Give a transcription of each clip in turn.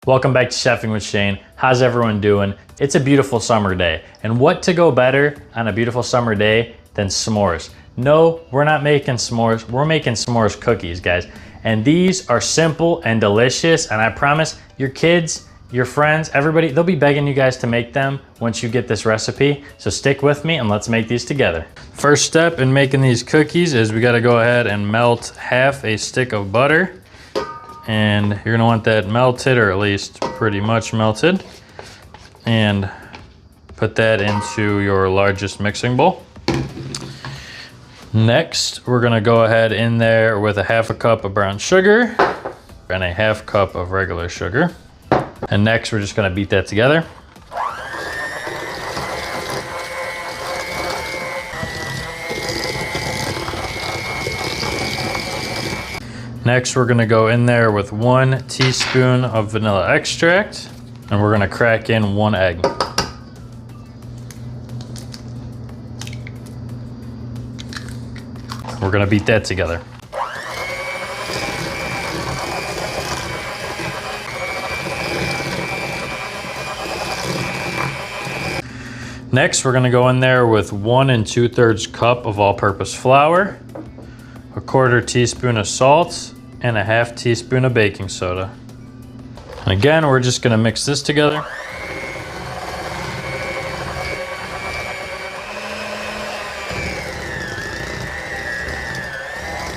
Welcome back to Chefing with Shane. How's everyone doing? It's a beautiful summer day, and what to go better on a beautiful summer day than s'mores? No, we're not making s'mores, we're making s'mores cookies, guys. And these are simple and delicious, and I promise your kids, your friends, everybody, they'll be begging you guys to make them once you get this recipe. So stick with me and let's make these together. First step in making these cookies is we gotta go ahead and melt half a stick of butter. And you're gonna want that melted, or at least pretty much melted. And put that into your largest mixing bowl. Next, we're gonna go ahead in there with a half a cup of brown sugar and a half cup of regular sugar. And next, we're just gonna beat that together. Next, we're gonna go in there with 1 teaspoon of vanilla extract, and we're gonna crack in 1 egg. We're gonna beat that together. Next, we're gonna go in there with 1 2/3 cup of all-purpose flour, a 1/4 teaspoon of salt, and a 1/2 teaspoon of baking soda. And again, we're just gonna mix this together.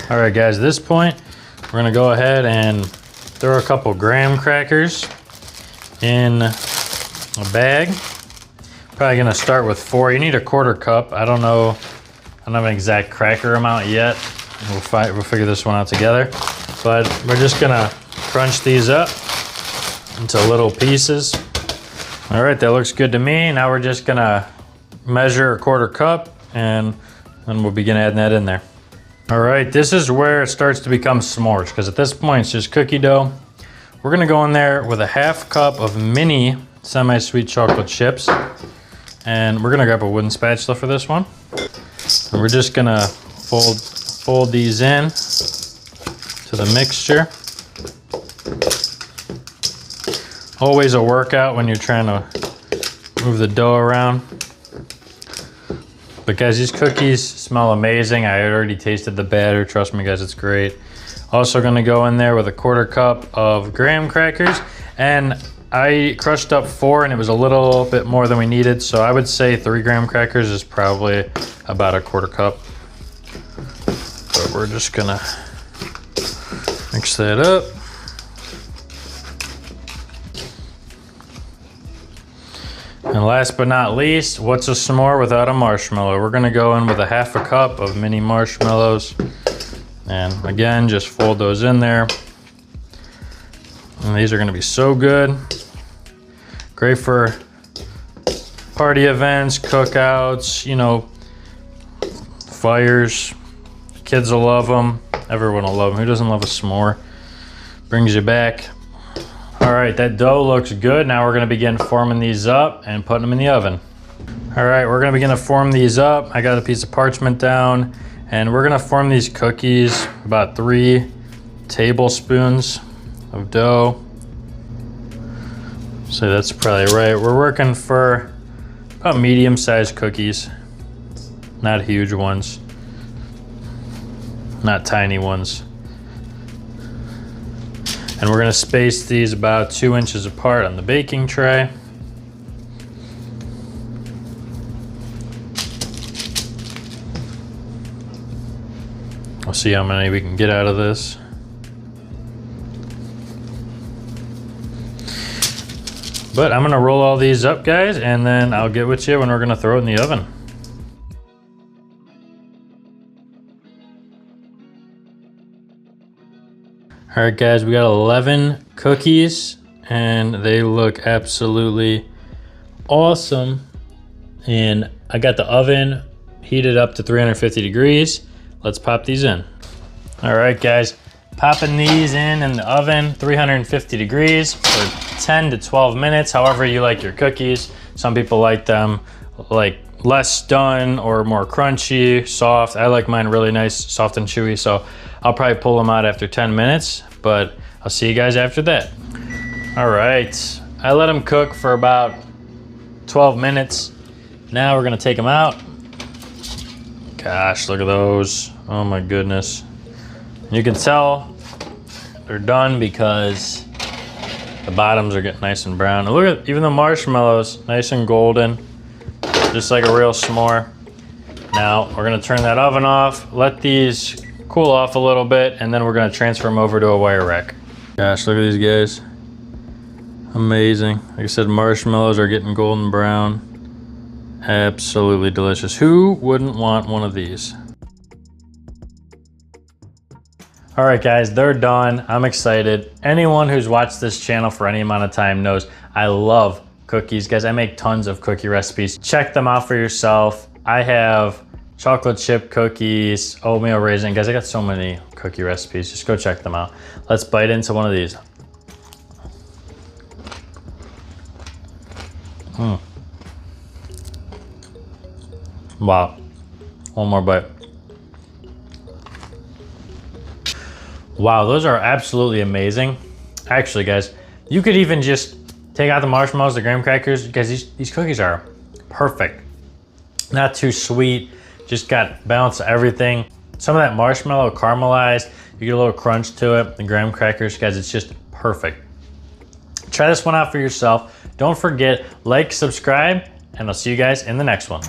All right, guys, at this point, we're gonna go ahead and throw a couple graham crackers in a bag. Probably gonna start with 4. You need a 1/4 cup. I don't have an exact cracker amount yet. We'll figure this one out together. But we're just gonna crunch these up into little pieces. All right, that looks good to me. Now we're just gonna measure a 1/4 cup and then we'll begin adding that in there. All right, this is where it starts to become s'mores, because at this point it's just cookie dough. We're gonna go in there with a 1/2 cup of mini semi-sweet chocolate chips. And we're gonna grab a wooden spatula for this one. And we're just gonna fold these in to the mixture. Always a workout when you're trying to move the dough around. But guys, these cookies smell amazing. I already tasted the batter. Trust me guys, it's great. Also gonna go in there with a 1/4 cup of graham crackers. And I crushed up 4 and it was a little bit more than we needed. So I would say 3 graham crackers is probably about a 1/4 cup. But we're just gonna mix that up. And last but not least, what's a s'more without a marshmallow? We're gonna go in with a 1/2 cup of mini marshmallows. And again, just fold those in there. And these are gonna be so good. Great for party events, cookouts, you know, fires. Kids will love them. Everyone will love them. Who doesn't love a s'more? Brings you back. All right, that dough looks good. Now we're gonna begin forming these up and putting them in the oven. All right, we're gonna begin to form these up. I got a piece of parchment down, and we're gonna form these cookies about 3 tablespoons of dough. So that's probably right. We're working for about medium-sized cookies, not huge ones, not tiny ones. And we're gonna space these about 2 inches apart on the baking tray. We'll see how many we can get out of this. But I'm gonna roll all these up, guys, and then I'll get with you when we're gonna throw it in the oven. All right, guys, we got 11 cookies, and they look absolutely awesome. And I got the oven heated up to 350 degrees. Let's pop these in. All right, guys, popping these in the oven, 350 degrees for 10 to 12 minutes, however you like your cookies. Some people like them like less done or more crunchy, soft. I like mine really nice, soft and chewy, so I'll probably pull them out after 10 minutes, but I'll see you guys after that. All right, I let them cook for about 12 minutes. Now we're gonna take them out. Gosh, look at those. Oh my goodness. You can tell they're done because the bottoms are getting nice and brown. And look at even the marshmallows, nice and golden, just like a real s'more. Now we're gonna turn that oven off, let these cool off a little bit, and then we're gonna transfer them over to a wire rack. Gosh, look at these guys. Amazing. Like I said, marshmallows are getting golden brown. Absolutely delicious. Who wouldn't want one of these? All right, guys, they're done. I'm excited. Anyone who's watched this channel for any amount of time knows I love cookies. Guys, I make tons of cookie recipes. Check them out for yourself. I have chocolate chip cookies, oatmeal raisin. Guys, I got so many cookie recipes. Just go check them out. Let's bite into one of these. Wow. One more bite. Wow, those are absolutely amazing. Actually, guys, you could even just take out the marshmallows, the graham crackers, because these cookies are perfect. Not too sweet, just got balance of everything. Some of that marshmallow caramelized, you get a little crunch to it. The graham crackers, guys, it's just perfect. Try this one out for yourself. Don't forget, like, subscribe, and I'll see you guys in the next one.